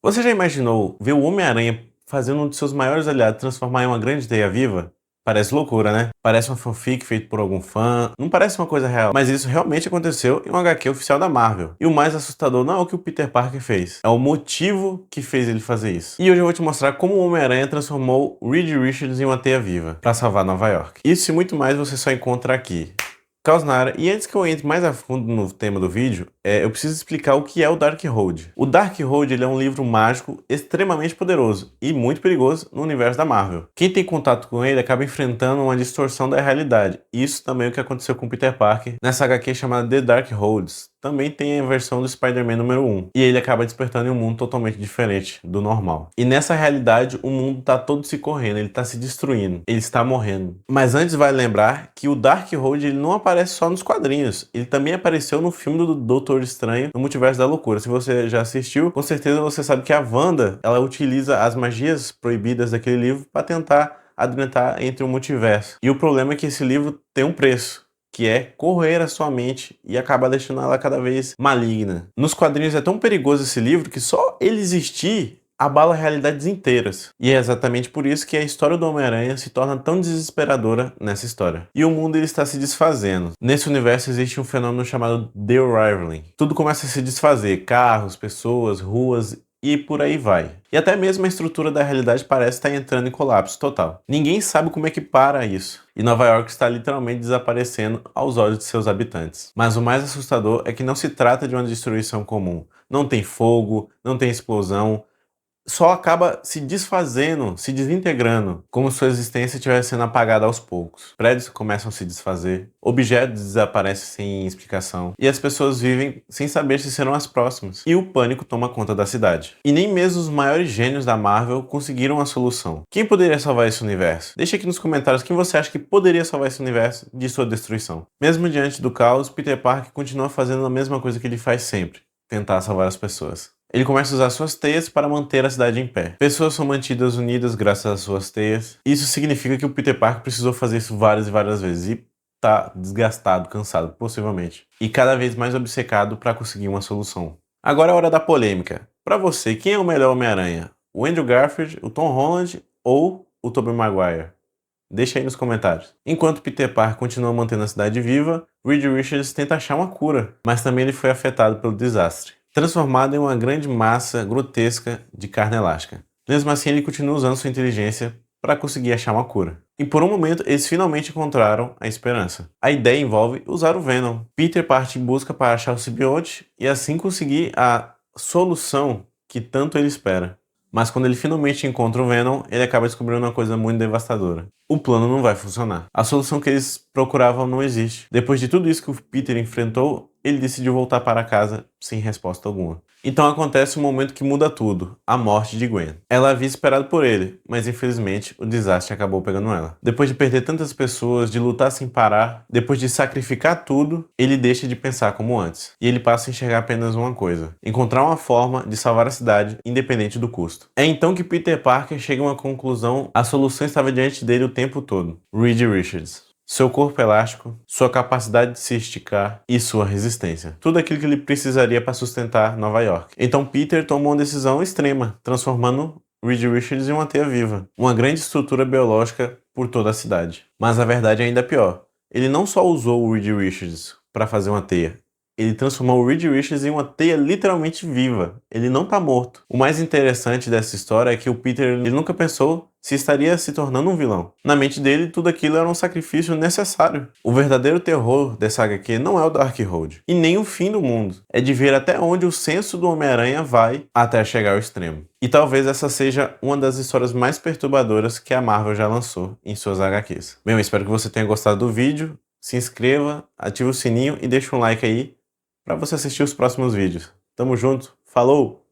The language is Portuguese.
Você já imaginou ver o Homem-Aranha fazendo um de seus maiores aliados transformar em uma grande teia viva? Parece loucura, né? Parece uma fanfic feita por algum fã, não parece uma coisa real, mas isso realmente aconteceu em um HQ oficial da Marvel. E o mais assustador não é o que o Peter Parker fez, é o motivo que fez ele fazer isso. E hoje eu vou te mostrar como o Homem-Aranha transformou Reed Richards em uma teia viva para salvar Nova York. Isso e muito mais você só encontra aqui. Caos na área. E antes que eu entre mais a fundo no tema do vídeo, eu preciso explicar o que é o Darkhold. O Darkhold ele é um livro mágico extremamente poderoso e muito perigoso no universo da Marvel. Quem tem contato com ele acaba enfrentando uma distorção da realidade. Isso também é o que aconteceu com Peter Parker nessa HQ chamada The Darkholds. Também tem a versão do Spider-Man número 1. E ele acaba despertando em um mundo totalmente diferente do normal. E nessa realidade, o mundo tá todo se correndo, ele tá se destruindo, ele está morrendo. Mas antes vale lembrar que o Darkhold ele não aparece só nos quadrinhos. Ele também apareceu no filme do Doutor Estranho, no Multiverso da Loucura. Se você já assistiu, com certeza você sabe que a Wanda, ela utiliza as magias proibidas daquele livro para tentar adentrar entre o multiverso. E o problema é que esse livro tem um preço, que é corroer a sua mente e acabar deixando ela cada vez maligna. Nos quadrinhos é tão perigoso esse livro que só ele existir abala realidades inteiras. E é exatamente por isso que a história do Homem-Aranha se torna tão desesperadora nessa história. E o mundo ele está se desfazendo. Nesse universo existe um fenômeno chamado The Unraveling. Tudo começa a se desfazer, carros, pessoas, ruas e por aí vai. E até mesmo a estrutura da realidade parece estar entrando em colapso total. Ninguém sabe como é que para isso. E Nova York está literalmente desaparecendo aos olhos de seus habitantes. Mas o mais assustador é que não se trata de uma destruição comum. Não tem fogo, não tem explosão, só acaba se desfazendo, se desintegrando, como se sua existência estivesse sendo apagada aos poucos. Prédios começam a se desfazer, objetos desaparecem sem explicação, e as pessoas vivem sem saber se serão as próximas. E o pânico toma conta da cidade. E nem mesmo os maiores gênios da Marvel conseguiram a solução. Quem poderia salvar esse universo? Deixa aqui nos comentários quem você acha que poderia salvar esse universo de sua destruição. Mesmo diante do caos, Peter Parker continua fazendo a mesma coisa que ele faz sempre: tentar salvar as pessoas. Ele começa a usar suas teias para manter a cidade em pé. Pessoas são mantidas unidas graças às suas teias. Isso significa que o Peter Parker precisou fazer isso várias e várias vezes e tá desgastado, cansado, possivelmente. E cada vez mais obcecado para conseguir uma solução. Agora é a hora da polêmica. Para você, quem é o melhor Homem-Aranha? O Andrew Garfield, o Tom Holland ou o Tobey Maguire? Deixa aí nos comentários. Enquanto Peter Parker continua mantendo a cidade viva, Reed Richards tenta achar uma cura, mas também ele foi afetado pelo desastre, transformado em uma grande massa grotesca de carne elástica. Mesmo assim, ele continua usando sua inteligência para conseguir achar uma cura. E por um momento, eles finalmente encontraram a esperança. A ideia envolve usar o Venom. Peter parte em busca para achar o simbionte e assim conseguir a solução que tanto ele espera. Mas quando ele finalmente encontra o Venom, ele acaba descobrindo uma coisa muito devastadora. O plano não vai funcionar. A solução que eles procuravam não existe. Depois de tudo isso que o Peter enfrentou, ele decidiu voltar para casa sem resposta alguma. Então acontece um momento que muda tudo: a morte de Gwen. Ela havia esperado por ele, mas infelizmente o desastre acabou pegando ela. Depois de perder tantas pessoas, de lutar sem parar, depois de sacrificar tudo, ele deixa de pensar como antes. E ele passa a enxergar apenas uma coisa: encontrar uma forma de salvar a cidade, independente do custo. É então que Peter Parker chega a uma conclusão: a solução estava diante dele o tempo todo: Reed Richards. Seu corpo elástico, sua capacidade de se esticar e sua resistência. Tudo aquilo que ele precisaria para sustentar Nova York. Então Peter tomou uma decisão extrema, transformando Reed Richards em uma teia viva, uma grande estrutura biológica por toda a cidade. Mas a verdade é ainda pior. Ele não só usou o Reed Richards para fazer uma teia, ele transformou o Reed Richards em uma teia literalmente viva. Ele não tá morto. O mais interessante dessa história é que o Peter ele nunca pensou se estaria se tornando um vilão. Na mente dele, tudo aquilo era um sacrifício necessário. O verdadeiro terror dessa HQ não é o Darkhold, e nem o fim do mundo. É de ver até onde o senso do Homem-Aranha vai até chegar ao extremo. E talvez essa seja uma das histórias mais perturbadoras que a Marvel já lançou em suas HQs. Bem, eu espero que você tenha gostado do vídeo. Se inscreva, ative o sininho e deixe um like aí para você assistir os próximos vídeos. Tamo junto, falou!